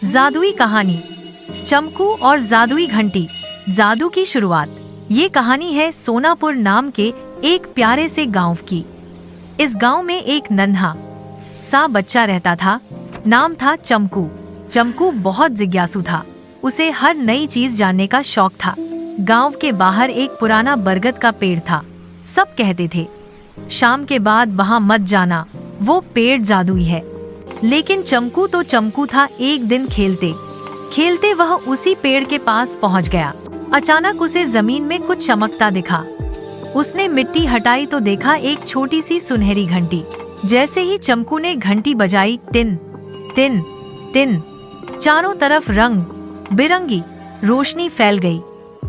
जादुई कहानी, चमकू और जादुई घंटी। जादू की शुरुआत। ये कहानी है सोनापुर नाम के एक प्यारे से गांव की। इस गांव में एक नन्हा सा बच्चा रहता था। नाम था चमकू। चमकू बहुत जिज्ञासु था। उसे हर नई चीज जानने का शौक था। गांव के बाहर एक पुराना बरगद का पेड़ था। सब कहते थे शाम के बाद वहां मत जाना, वो पेड़ जादुई है। लेकिन चमकू तो चमकू था। एक दिन खेलते खेलते वह उसी पेड़ के पास पहुंच गया। अचानक उसे जमीन में कुछ चमकता दिखा। उसने मिट्टी हटाई तो देखा एक छोटी सी सुनहरी घंटी। जैसे ही चमकू ने घंटी बजाई, टिन टिन टिन, चारों तरफ रंग बिरंगी रोशनी फैल गई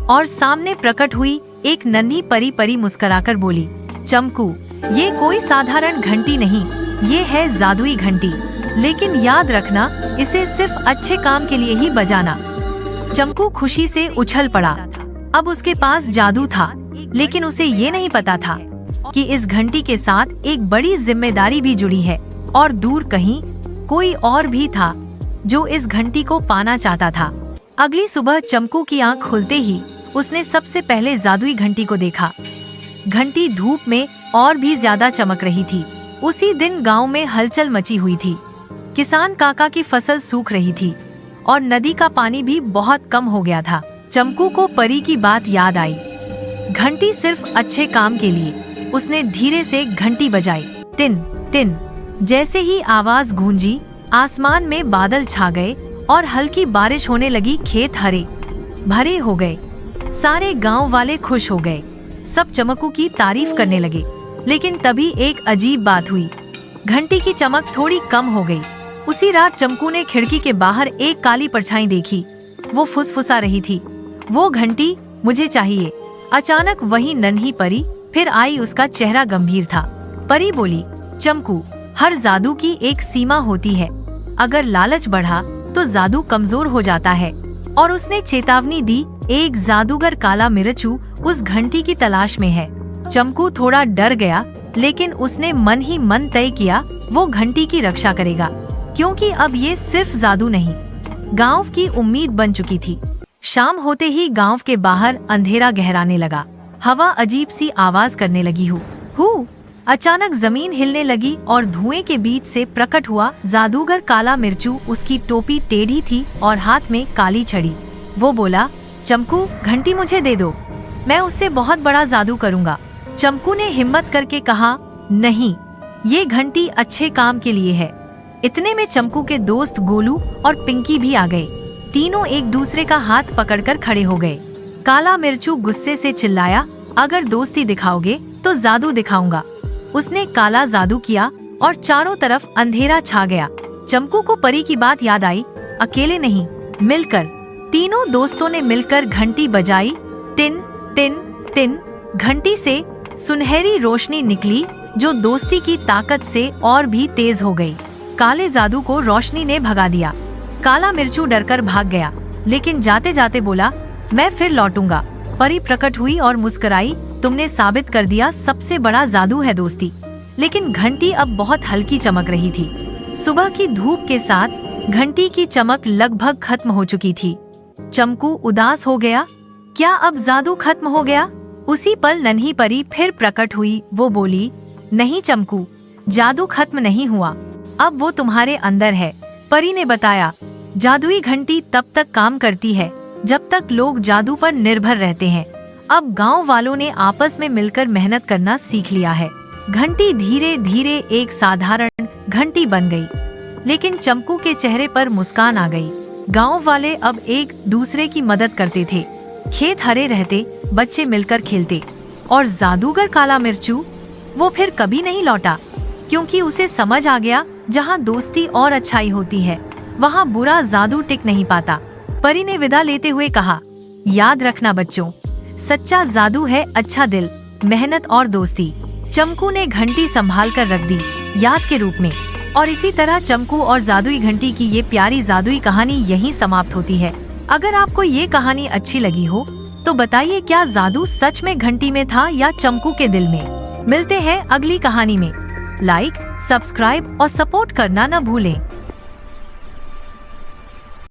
और सामने प्रकट हुई एक नन्ही परी मुस्कुराकर बोली, चमकू, ये कोई साधारण घंटी नहीं, ये है जादुई घंटी। लेकिन याद रखना, इसे सिर्फ अच्छे काम के लिए ही बजाना। चमकू खुशी से उछल पड़ा। अब उसके पास जादू था, लेकिन उसे ये नहीं पता था कि इस घंटी के साथ एक बड़ी जिम्मेदारी भी जुड़ी है। और दूर कहीं कोई और भी था जो इस घंटी को पाना चाहता था। अगली सुबह चमकू की आंख खुलते ही उसने सबसे पहले जादुई घंटी को देखा। घंटी धूप में और भी ज्यादा चमक रही थी। उसी दिन गांव में हलचल मची हुई थी। किसान काका की फसल सूख रही थी और नदी का पानी भी बहुत कम हो गया था। चमकू को परी की बात याद आई। घंटी सिर्फ अच्छे काम के लिए। उसने धीरे से घंटी बजाई, टिन टिन। जैसे ही आवाज गूंजी, आसमान में बादल छा गए और हल्की बारिश होने लगी। खेत हरे भरे हो गए। सारे गांव वाले खुश हो गए। सब चमकू की तारीफ करने लगे। लेकिन तभी एक अजीब बात हुई। घंटी की चमक थोड़ी कम हो गई। उसी रात चमकू ने खिड़की के बाहर एक काली परछाई देखी। वो फुसफुसा रही थी, वो घंटी मुझे चाहिए। अचानक वही नन्ही परी फिर आई। उसका चेहरा गंभीर था। परी बोली, चमकू, हर जादू की एक सीमा होती है। अगर लालच बढ़ा तो जादू कमजोर हो जाता है। और उसने चेतावनी दी, एक जादूगर काला मिर्चू उस घंटी की तलाश में है। चमकू थोड़ा डर गया, लेकिन उसने मन ही मन तय किया वो घंटी की रक्षा करेगा, क्योंकि अब ये सिर्फ जादू नहीं, गांव की उम्मीद बन चुकी थी। शाम होते ही गांव के बाहर अंधेरा गहराने लगा। हवा अजीब सी आवाज करने लगी। हु अचानक जमीन हिलने लगी और धुएं के बीच से प्रकट हुआ जादूगर काला मिर्चू। उसकी टोपी टेढ़ी थी और हाथ में काली छड़ी। वो बोला, चमकू, घंटी मुझे दे दो, मैं उससे बहुत बड़ा जादू करूँगा। चमकू ने हिम्मत करके कहा, नहीं, ये घंटी अच्छे काम के लिए है। इतने में चमकू के दोस्त गोलू और पिंकी भी आ गए। तीनों एक दूसरे का हाथ पकड़कर खड़े हो गए। काला मिर्चू गुस्से से चिल्लाया, अगर दोस्ती दिखाओगे तो जादू दिखाऊंगा। उसने काला जादू किया और चारों तरफ अंधेरा छा गया। चमकू को परी की बात याद आई, अकेले नहीं, मिलकर। तीनों दोस्तों ने मिलकर घंटी बजाई, टिन टिन टिन। घंटी से सुनहरी रोशनी निकली जो दोस्ती की ताकत से और भी तेज हो गई। काले जादू को रोशनी ने भगा दिया। काला मिर्चू डरकर भाग गया, लेकिन जाते जाते बोला, मैं फिर लौटूंगा। परी प्रकट हुई और मुस्कुराई, तुमने साबित कर दिया सबसे बड़ा जादू है दोस्ती। लेकिन घंटी अब बहुत हल्की चमक रही थी। सुबह की धूप के साथ घंटी की चमक लगभग खत्म हो चुकी थी। चमकू उदास हो गया, क्या अब जादू खत्म हो गया? उसी पल नन्ही परी फिर प्रकट हुई। वो बोली, नहीं चमकू, जादू खत्म नहीं हुआ, अब वो तुम्हारे अंदर है। परी ने बताया, जादुई घंटी तब तक काम करती है जब तक लोग जादू पर निर्भर रहते हैं। अब गांव वालों ने आपस में मिलकर मेहनत करना सीख लिया है। घंटी धीरे धीरे एक साधारण घंटी बन गई, लेकिन चमकू के चेहरे पर मुस्कान आ गई। गांव वाले अब एक दूसरे की मदद करते थे। खेत हरे रहते, बच्चे मिलकर खेलते। और जादूगर काला मिर्चू, वो फिर कभी नहीं लौटा, क्योंकि उसे समझ आ गया, जहाँ दोस्ती और अच्छाई होती है, वहाँ बुरा जादू टिक नहीं पाता। परी ने विदा लेते हुए कहा, याद रखना बच्चों, सच्चा जादू है अच्छा दिल, मेहनत और दोस्ती। चमकू ने घंटी संभाल कर रख दी, याद के रूप में। और इसी तरह चमकू और जादुई घंटी की ये प्यारी जादुई कहानी यहीं समाप्त होती है। अगर आपको ये कहानी अच्छी लगी हो तो बताइए, क्या जादू सच में घंटी में था या चमकू के दिल में? मिलते हैं अगली कहानी में। लाइक, सब्सक्राइब और सपोर्ट करना न भूलें।